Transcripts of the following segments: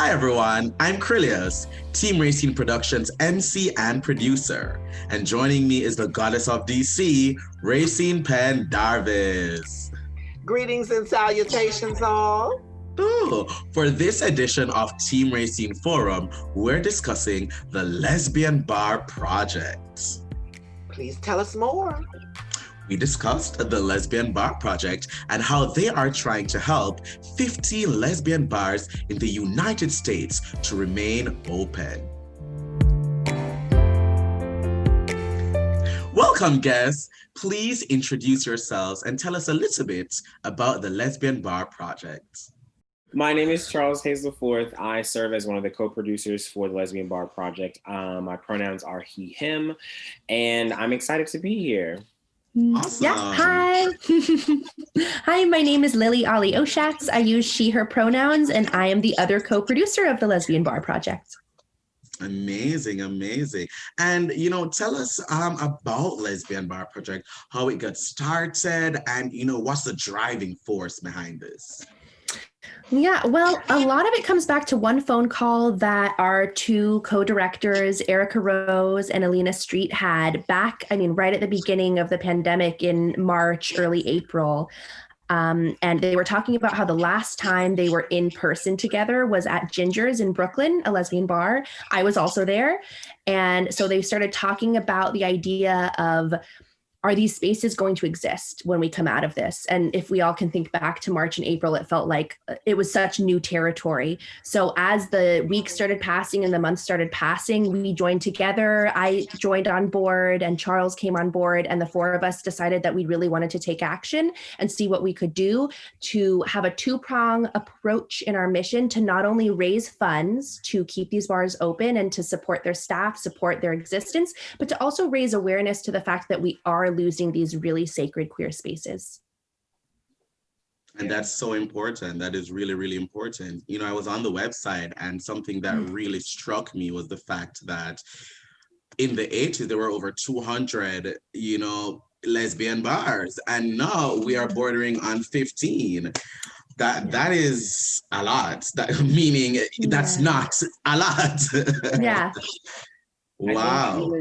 Hi everyone, I'm Krylios, Team Rayceen Productions MC and producer. And joining me is the goddess of DC, Rayceen Pendarvis. Greetings and salutations all. Ooh, for this edition of Team Rayceen Forum, we're discussing the Lesbian Bar Project. Please tell us more. We discussed the Lesbian Bar Project and how they are trying to help 15 lesbian bars in the United States to remain open. Welcome, guests. Please introduce yourselves and tell us a little bit about the Lesbian Bar Project. My name is Charles Hayes IV. I serve as one of the co-producers for the Lesbian Bar Project. My pronouns are he, him, and I'm excited to be here. Awesome. Yeah, hi. Hi, my name is Ali-Oshatz. I use she, her pronouns, and I am the other co-producer of the Lesbian Bar Project. Amazing, amazing. And, tell us about Lesbian Bar Project, how it got started, and, what's the driving force behind this? Yeah, well, a lot of it comes back to one phone call that our two co-directors, Erica Rose and Alina Street, had back, right at the beginning of the pandemic in March, early April. And they were talking about how the last time they were in person together was at Ginger's in Brooklyn, a lesbian bar. I was also there. And so they started talking about the idea of, are these spaces going to exist when we come out of this? And if we all can think back to March and April, it felt like it was such new territory. So as the weeks started passing and the months started passing, we joined together. I joined on board and Charles came on board, and the four of us decided that we really wanted to take action and see what we could do to have a two-prong approach in our mission to not only raise funds to keep these bars open and to support their staff, support their existence, but to also raise awareness to the fact that we are losing these really sacred queer spaces. And that's so important. That is really, really important. I was on the website, and something that really struck me was the fact that in the 80s, there were over 200, lesbian bars. And now we are bordering on 15. That is a lot. Meaning that's not a lot. Yeah. Wow.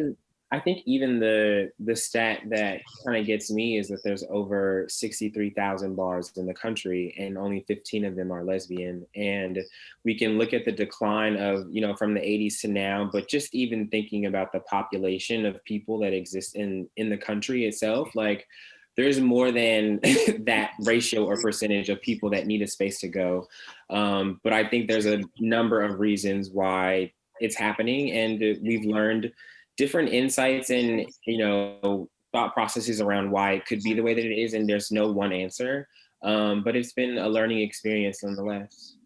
I think even the stat that kind of gets me is that there's over 63,000 bars in the country and only 15 of them are lesbian. And we can look at the decline of, from the 80s to now, but just even thinking about the population of people that exist in the country itself, like there's more than that ratio or percentage of people that need a space to go. But I think there's a number of reasons why it's happening, and we've learned different insights and, thought processes around why it could be the way that it is. And there's no one answer, but it's been a learning experience nonetheless.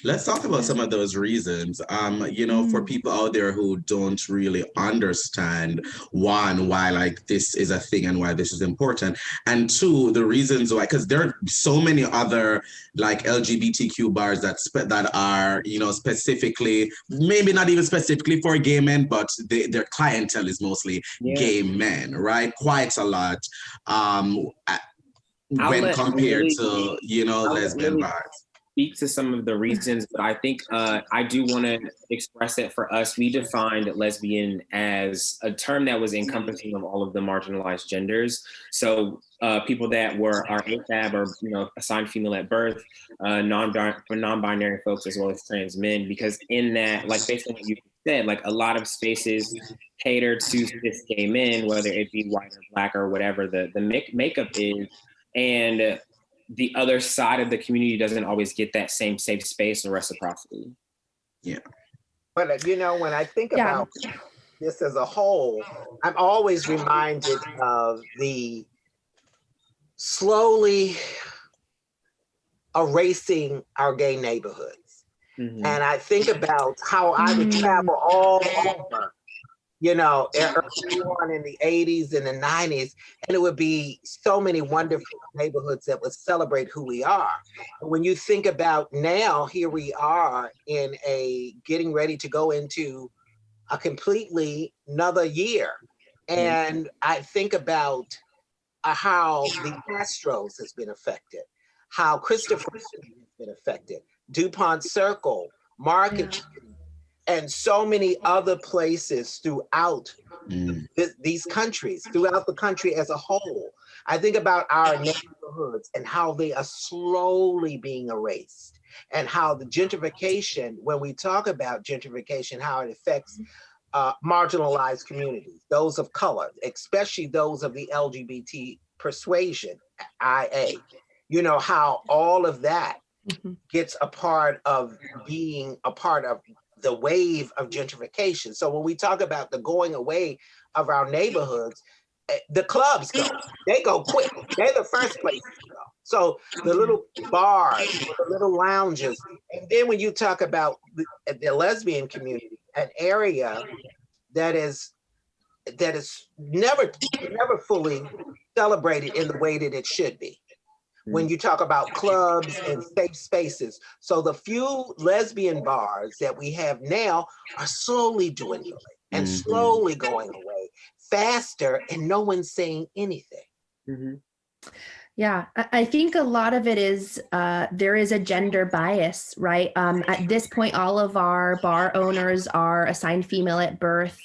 Let's talk about some of those reasons. For people out there who don't really understand, one, why like this is a thing and why this is important, and two, the reasons why, because there are so many other like LGBTQ bars that are, specifically, maybe not even specifically for gay men, but their clientele is mostly gay men, right? Quite a lot when compared to, lesbian bars. Speak to some of the reasons, but I think I do want to express that for us, we defined lesbian as a term that was encompassing of all of the marginalized genders. So people that are AFAB or assigned female at birth, non-binary folks, as well as trans men, because in that, like based on what you said, like a lot of spaces cater to cis gay men, whether it be white or black or whatever the makeup is, and the other side of the community doesn't always get that same safe space or reciprocity. Yeah. But when I think about this as a whole, I'm always reminded of the slowly erasing our gay neighborhoods. Mm-hmm. And I think about how I would travel all over, early on in the 80s and the 90s, and it would be so many wonderful neighborhoods that would celebrate who we are. And when you think about now, here we are in getting ready to go into a completely another year. And I think about how the Astros has been affected, how Christopher has been affected, DuPont Circle, Market Street, and so many other places throughout these countries, throughout the country as a whole. I think about our neighborhoods and how they are slowly being erased, and how the gentrification, when we talk about gentrification, how it affects marginalized communities, those of color, especially those of the LGBT persuasion, IA, you know, how all of that gets a part of being a part of the wave of gentrification. So when we talk about the going away of our neighborhoods, the clubs go, they go quick. They're the first place to go. So the little bars, the little lounges. And then when you talk about the lesbian community, an area that is never fully celebrated in the way that it should be. When you talk about clubs and safe spaces. So the few lesbian bars that we have now are slowly dwindling and slowly going away faster, and no one's saying anything. Yeah, I think a lot of it is there is a gender bias, right? At this point, all of our bar owners are assigned female at birth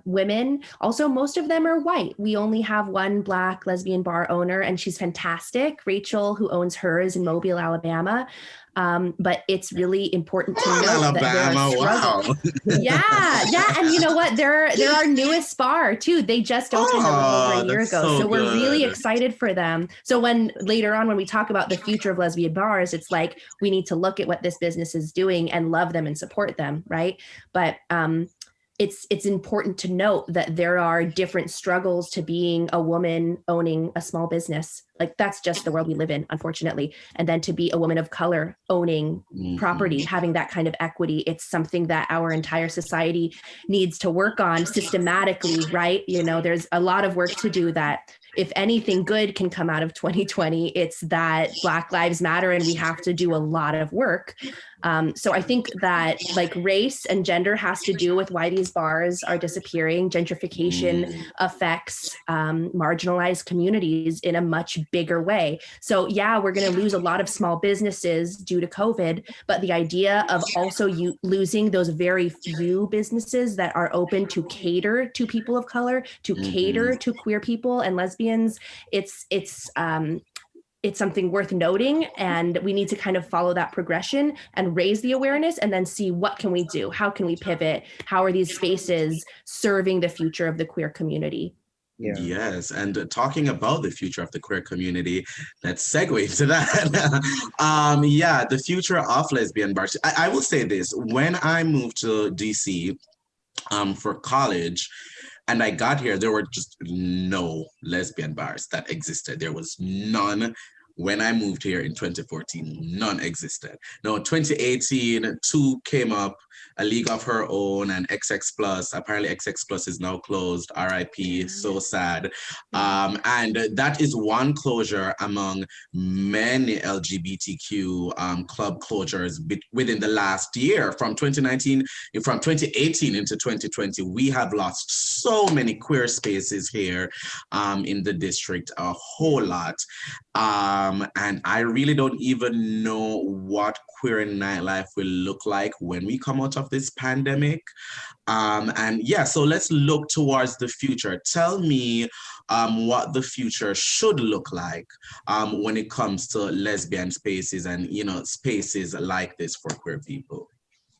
women. Also, most of them are white. We only have one Black lesbian bar owner, and she's fantastic. Rachel, who owns hers in Mobile, Alabama. But it's really important to know Alabama, that there are struggles. Wow. Yeah. And you know what? They're our newest bar too. They just opened a little over a year ago. So we're really excited for them. So when later on, when we talk about the future of lesbian bars, it's like, we need to look at what this business is doing and love them and support them. Right. But, it's important to note that there are different struggles to being a woman owning a small business. Like, that's just the world we live in, unfortunately. And then to be a woman of color owning property, having that kind of equity, it's something that our entire society needs to work on systematically, right? You know, there's a lot of work to do. That if anything good can come out of 2020, it's that Black Lives Matter, and we have to do a lot of work. So I think that like race and gender has to do with why these bars are disappearing. Gentrification affects marginalized communities in a much bigger way. So yeah, we're going to lose a lot of small businesses due to COVID, but the idea of also losing those very few businesses that are open to cater to people of color, to cater to queer people and lesbians, it's something worth noting, and we need to kind of follow that progression and raise the awareness, and then see what can we do? How can we pivot? How are these spaces serving the future of the queer community? Yeah. Yes, and talking about the future of the queer community, let's segue into that. The future of lesbian bars. I will say this: when I moved to DC for college, and I got here, there were just no lesbian bars that existed. There was none. When I moved here in 2014, none existed. No, 2018, two came up, A League of Her Own and XX Plus. Apparently XX Plus is now closed, RIP, so sad. And that is one closure among many LGBTQ club closures within the last year. From 2018 into 2020, we have lost so many queer spaces here in the district, a whole lot. And I really don't even know what queer nightlife will look like when we come out of this pandemic. So let's look towards the future. Tell me what the future should look like when it comes to lesbian spaces and, you know, spaces like this for queer people.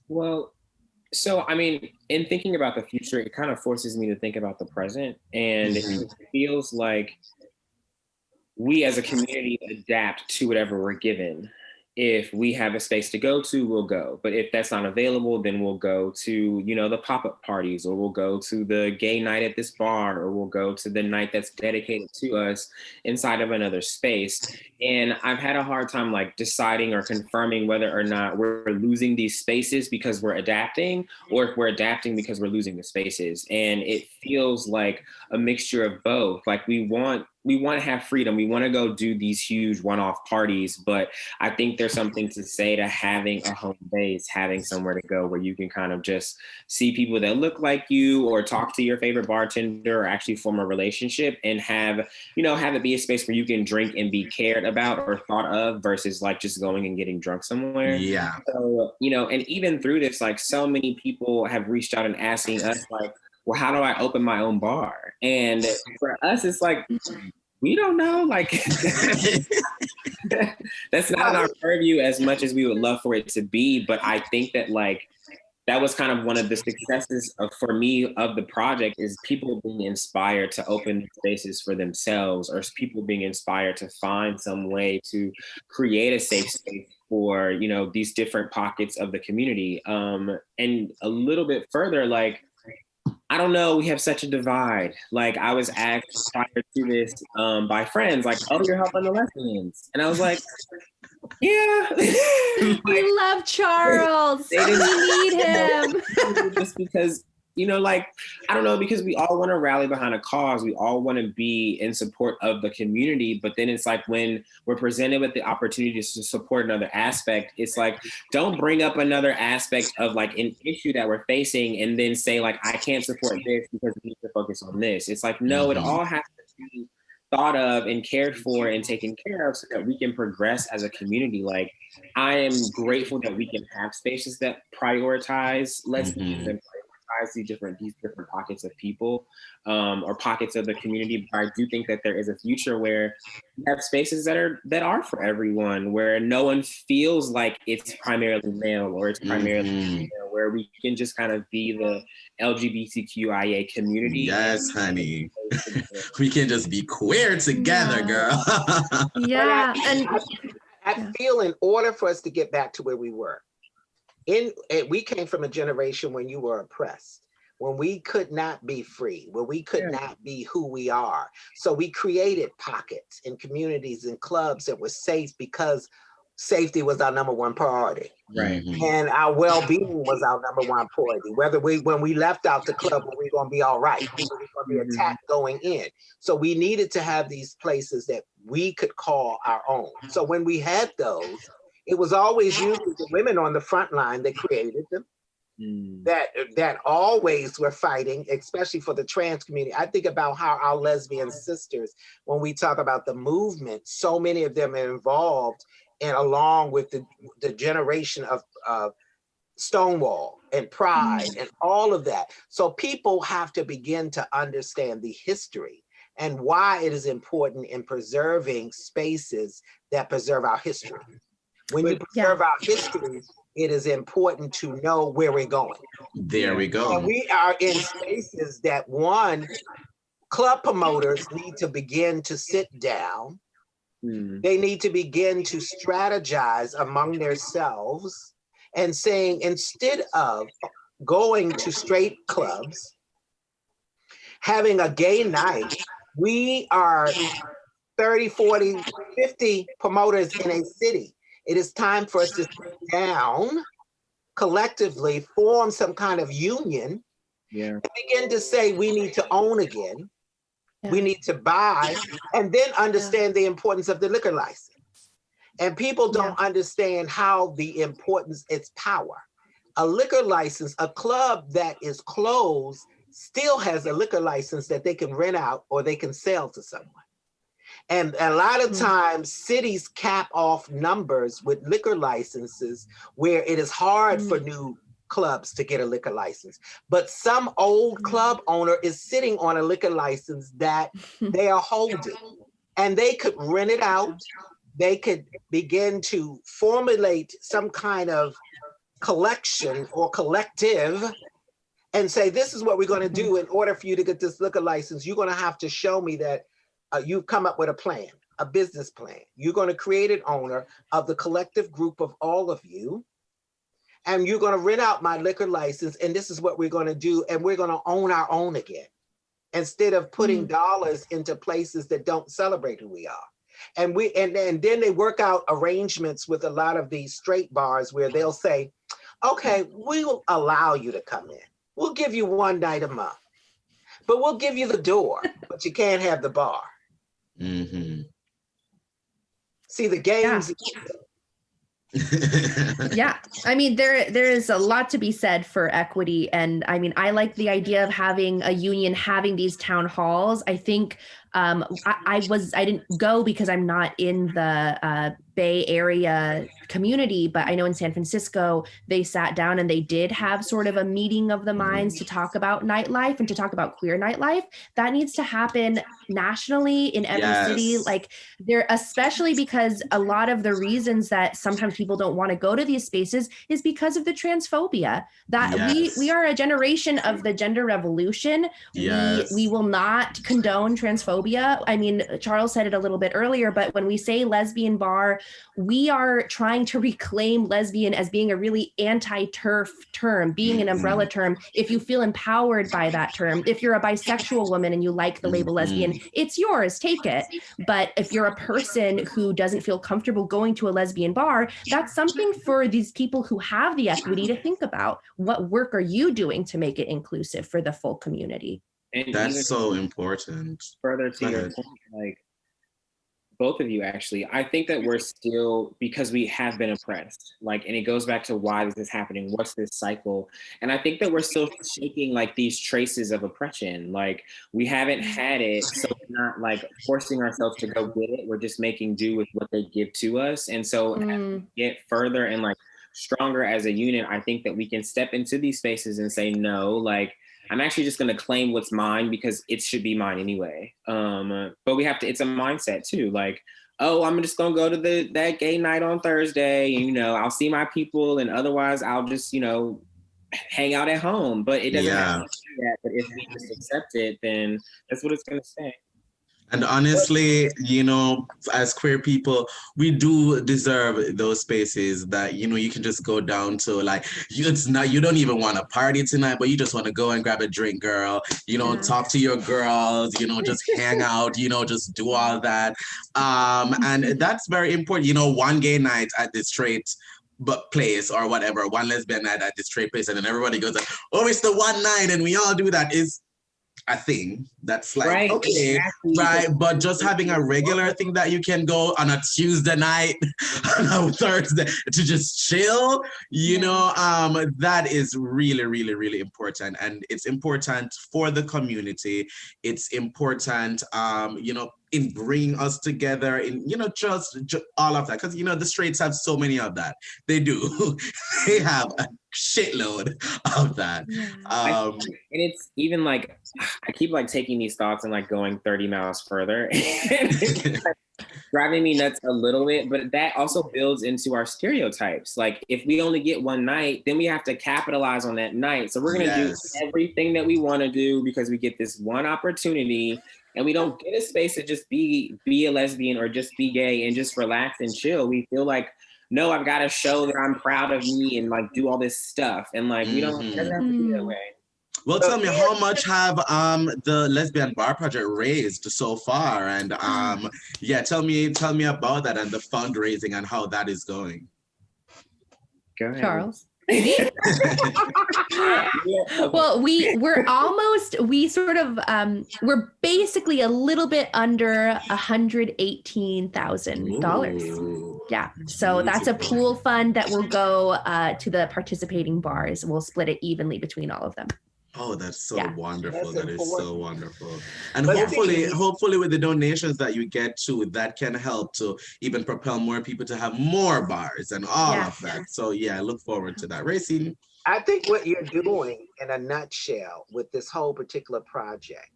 Well, so, I mean, in thinking about the future, it kind of forces me to think about the present. And it feels like we as a community adapt to whatever we're given. If we have a space to go to, we'll go. But if that's not available, then we'll go to, you know, the pop-up parties, or we'll go to the gay night at this bar, or we'll go to the night that's dedicated to us inside of another space. And I've had a hard time like deciding or confirming whether or not we're losing these spaces because we're adapting, or if we're adapting because we're losing the spaces. And it feels like a mixture of both. Like we want we want to have freedom. We want to go do these huge one-off parties, but I think there's something to say to having a home base, having somewhere to go where you can kind of just see people that look like you or talk to your favorite bartender or actually form a relationship and have it be a space where you can drink and be cared about or thought of versus like just going and getting drunk somewhere. Yeah. So, and even through this, like so many people have reached out and asking us like, well, how do I open my own bar? And for us, it's like, we don't know. Like, that's not in our purview as much as we would love for it to be. But I think that like, that was kind of one of the successes for me of the project is people being inspired to open spaces for themselves or people being inspired to find some way to create a safe space for, these different pockets of the community. And a little bit further, like, I don't know, we have such a divide. Like I was asked prior to this by friends, like, oh, you're helping the lesbians. And I was like, yeah. We love Charles. We need him. Just because, like, I don't know, because we all want to rally behind a cause. We all want to be in support of the community. But then it's like when we're presented with the opportunity to support another aspect, it's like, don't bring up another aspect of like an issue that we're facing and then say like, I can't support this because we need to focus on this. It's like, no, it all has to be thought of and cared for and taken care of so that we can progress as a community. Like I am grateful that we can have spaces that prioritize lesbians and these different pockets of people or pockets of the community. But I do think that there is a future where we have spaces that are for everyone, where no one feels like it's primarily male or it's primarily female, where we can just kind of be the LGBTQIA community. Yes, honey. We can just be queer together, girl. Yeah. I feel in order for us to get back to where we were, we came from a generation when you were oppressed, when we could not be free, when we could not be who we are. So we created pockets and communities and clubs that were safe because safety was our number one priority. Right. And our well-being was our number one priority. When we left out the club, were we going to be all right? We were going to be attacked going in. So we needed to have these places that we could call our own. So when we had those, it was always usually the women on the front line that created them, that always were fighting, especially for the trans community. I think about how our lesbian sisters, when we talk about the movement, so many of them are involved and along with the generation of Stonewall and Pride and all of that. So people have to begin to understand the history and why it is important in preserving spaces that preserve our history. When you preserve our history, it is important to know where we're going. There we go. And we are in spaces that club promoters need to begin to sit down. They need to begin to strategize among themselves and saying, instead of going to straight clubs, having a gay night, we are 30, 40, 50 promoters in a city. It is time for us to sit down, collectively form some kind of union, and begin to say we need to own again, we need to buy, and then understand the importance of the liquor license. And people don't understand how the importance, its power. A liquor license, a club that is closed still has a liquor license that they can rent out or they can sell to someone. And a lot of times cities cap off numbers with liquor licenses where it is hard for new clubs to get a liquor license. But some old club owner is sitting on a liquor license that they are holding, and they could rent it out. They could begin to formulate some kind of collection or collective and say, this is what we're going to do. In order for you to get this liquor license, you're going to have to show me that you've come up with a plan, a business plan. You're going to create an owner of the collective group of all of you, and you're going to rent out my liquor license, and this is what we're going to do, and we're going to own our own again, instead of putting dollars into places that don't celebrate who we are. And then they work out arrangements with a lot of these straight bars where they'll say, okay, we will allow you to come in. We'll give you one night a month, but we'll give you the door, but you can't have the bar. Mm-hmm. See, the games. Yeah, I mean, there is a lot to be said for equity, and I mean, I like the idea of having a union having these town halls. I think I didn't go because I'm not in the Bay Area community, but I know in San Francisco, they sat down and they did have sort of a meeting of the minds to talk about nightlife and to talk about queer nightlife. That needs to happen nationally in every city, like there, especially because a lot of the reasons that sometimes people don't want to go to these spaces is because of the transphobia. That we are a generation of the gender revolution. We will not condone transphobia. I mean, Charles said it a little bit earlier, but when we say lesbian bar, we are trying to reclaim lesbian as being a really anti-TERF term, being an umbrella term. If you feel empowered by that term, if you're a bisexual woman and you like the label lesbian, it's yours, take it. But if you're a person who doesn't feel comfortable going to a lesbian bar, that's something for these people who have the equity to think about. What work are you doing to make it inclusive for the full community? And that's so important. Further to your point, like both of you actually, I think that we're still, because we have been oppressed, like, and it goes back to why this is happening, what's this cycle? And I think that we're still shaking like these traces of oppression. Like we haven't had it, so we're not like forcing ourselves to go get it. We're just making do with what they give to us. And so as we get further and like stronger as a unit, I think that we can step into these spaces and say, no, like, I'm actually just going to claim what's mine because it should be mine anyway. But we have to, it's a mindset too. Like, oh, I'm just going to go to that gay night on Thursday. And, I'll see my people and otherwise I'll just, hang out at home. But it doesn't have to do that. But if we just accept it, then that's what it's going to say. And honestly, as queer people, we do deserve those spaces that, you can just go down to. Like, you don't even want to party tonight, but you just want to go and grab a drink, girl. Talk to your girls, just hang out, just do all that. And that's very important. One gay night at the straight place or whatever, one lesbian night at the straight place, and then everybody goes like, oh, it's the one night, and we all do that is a thing that's like, right, okay, exactly. Right, but just having a regular thing that you can go on a Tuesday night, on a Thursday to just chill, that is really, really, really important. And it's important for the community. It's important, in bringing us together, in, just all of that. Because, the straights have so many of that. They do. They have a shitload of that. Yeah. And it's even like, I keep like taking these thoughts and like going 30 miles further. It's like driving me nuts a little bit, but that also builds into our stereotypes. Like if we only get one night, then we have to capitalize on that night. So we're going to do everything that we want to do because we get this one opportunity. And we don't get a space to just be a lesbian or just be gay and just relax and chill. We feel like, no, I've got to show that I'm proud of me and like do all this stuff. And like, we don't, it doesn't have to be that way. Well, tell me, how much have the Lesbian Bar Project raised so far? And tell me about that and the fundraising and how that is going. Go ahead, Charles. Well, we're basically a little bit under $118,000. Yeah, so that's a pool fund that will go to the participating bars. We'll split it evenly between all of them. Oh, that's so wonderful. That is so wonderful. And hopefully with the donations that you get too, that can help to even propel more people to have more bars and all of that. So I look forward to that. Rayceen. I think what you're doing in a nutshell with this whole particular project,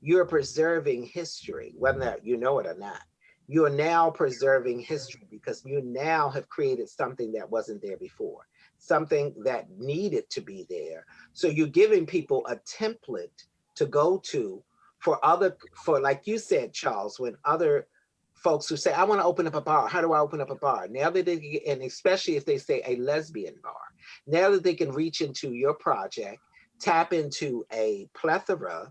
you're preserving history, whether you know it or not. You are now preserving history because you now have created something that wasn't there before, something that needed to be there. So you're giving people a template to go to for like you said, Charles, when other folks who say, I want to open up a bar. How do I open up a bar? Now that they get, and especially if they say a lesbian bar, now that they can reach into your project, tap into a plethora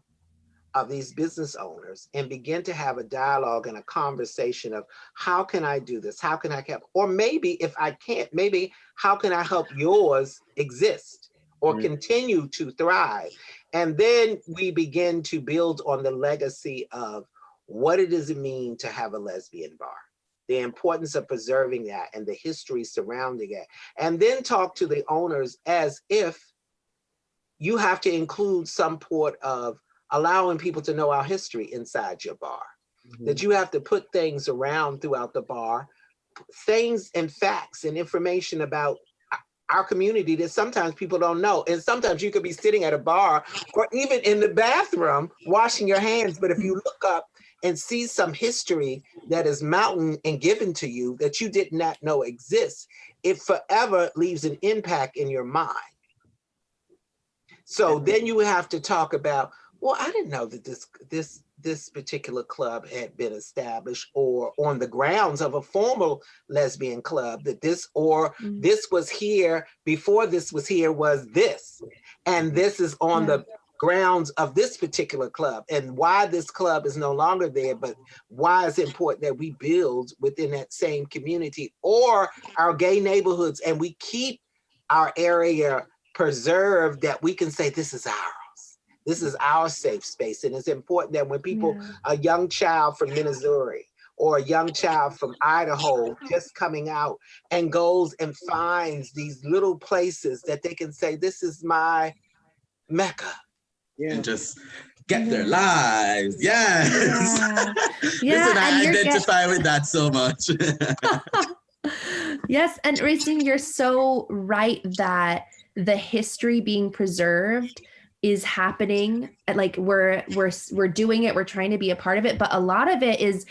of these business owners and begin to have a dialogue and a conversation of how can I do this? How can I help? Or maybe if I can't, maybe how can I help yours exist or continue to thrive? And then we begin to build on the legacy of what does it mean to have a lesbian bar, the importance of preserving that and the history surrounding it, and then talk to the owners as if you have to include some part of allowing people to know our history inside your bar, that you have to put things around throughout the bar, things and facts and information about our community that sometimes people don't know. And sometimes you could be sitting at a bar or even in the bathroom washing your hands, but if you look up and see some history that is mountain and given to you that you did not know exists, it forever leaves an impact in your mind. So then you have to talk about, well, I didn't know that this particular club had been established or on the grounds of a formal lesbian club, that this was here before this was here was this. And this is on the grounds of this particular club, and why this club is no longer there, but why it's important that we build within that same community or our gay neighborhoods, and we keep our area preserved, that we can say this is ours. This is our safe space. And it's important that when people, a young child from Missouri or a young child from Idaho just coming out and goes and finds these little places that they can say, this is my Mecca. And just get their lives. Yes. Yeah. Listen, I identify with that so much. Yes. And Rayceen, you're so right that the history being preserved is happening. Like we're doing it, we're trying to be a part of it, but a lot of it is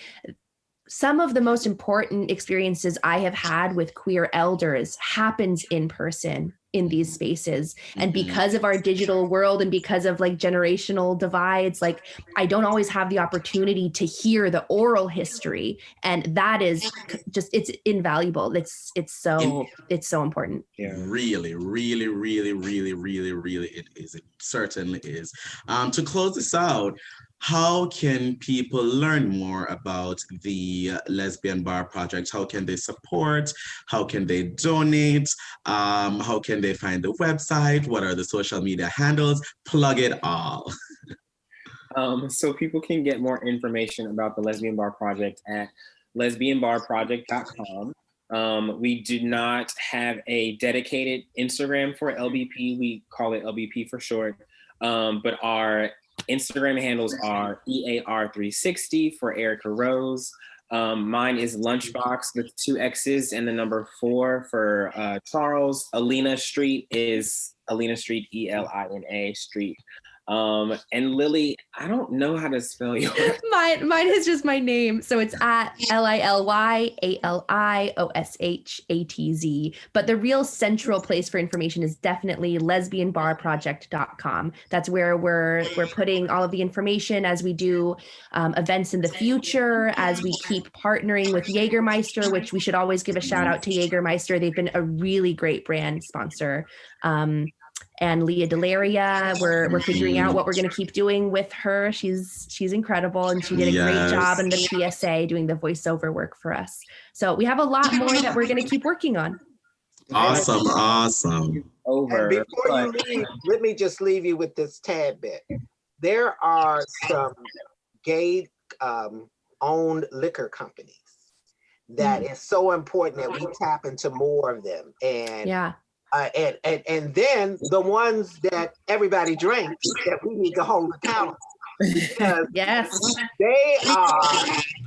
some of the most important experiences I have had with queer elders happens in person in these spaces. And because of our digital world and because of like generational divides, like I don't always have the opportunity to hear the oral history. And that is just, it's invaluable. It's so important. Yeah. Really, really, really, really, really, really, it is. It certainly is. To close this out, how can people learn more about the Lesbian Bar Project? How can they support? How can they donate? How can they find the website? What are the social media handles? Plug it all. So people can get more information about the Lesbian Bar Project at lesbianbarproject.com. We do not have a dedicated Instagram for LBP. We call it LBP for short, but our Instagram handles are EAR360 for Erica Rose. Mine is Lunchbox with 2 X's and the number 4 for Charles. Alina Street is Alina Street, ELINA Street. And Lily, I don't know how to spell yours. Mine is just my name. So it's at LILYALIOSHATZ. But the real central place for information is definitely lesbianbarproject.com. That's where we're putting all of the information as we do events in the future, as we keep partnering with Jägermeister, which we should always give a shout out to Jägermeister. They've been a really great brand sponsor. And Leah Delaria, we're figuring out what we're going to keep doing with her. She's incredible, and she did a great job in the PSA doing the voiceover work for us. So we have a lot more that we're going to keep working on. Awesome. Over. And before you leave, let me just leave you with this tad bit. There are some gay owned liquor companies that is so important that we tap into more of them. And and then the ones that everybody drinks that we need to hold accountable. Because they are,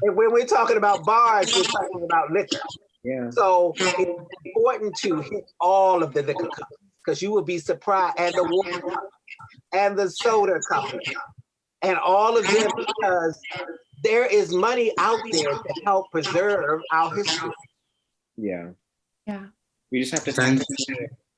and when we're talking about bars, we're talking about liquor. Yeah. So it's important to hit all of the liquor companies, because you will be surprised, and the water company, and the soda company, and all of them, because there is money out there to help preserve our history. Yeah. Yeah. We just have to find it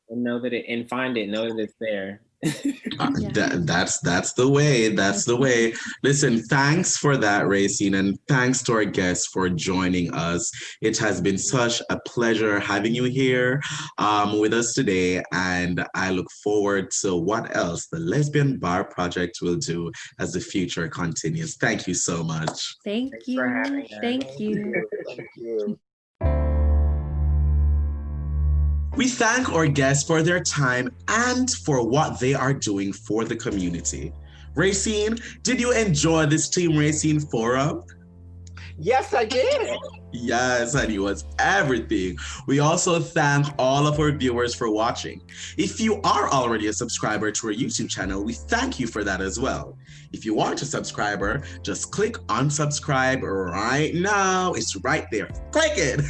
and know that and find it, know that it's there. That's the way. That's the way. Listen, thanks for that, Rayceen, and thanks to our guests for joining us. It has been such a pleasure having you here with us today, and I look forward to what else the Lesbian Bar Project will do as the future continues. Thank you so much. Thanks you. For having us. Thank you. Thank you. We thank our guests for their time and for what they are doing for the community. Rayceen, did you enjoy this Team Rayceen forum? Yes, I did. Yes, honey, it was everything. We also thank all of our viewers for watching. If you are already a subscriber to our YouTube channel, we thank you for that as well. If you aren't a subscriber, just click unsubscribe right now. It's right there. Click it.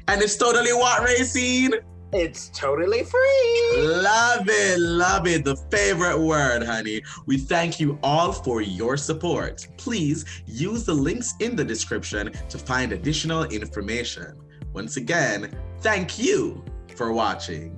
And it's totally what, Rayceen? It's totally free. Love it, love it. The favorite word, honey. We thank you all for your support. Please use the links in the description to find additional information. Once again, thank you for watching.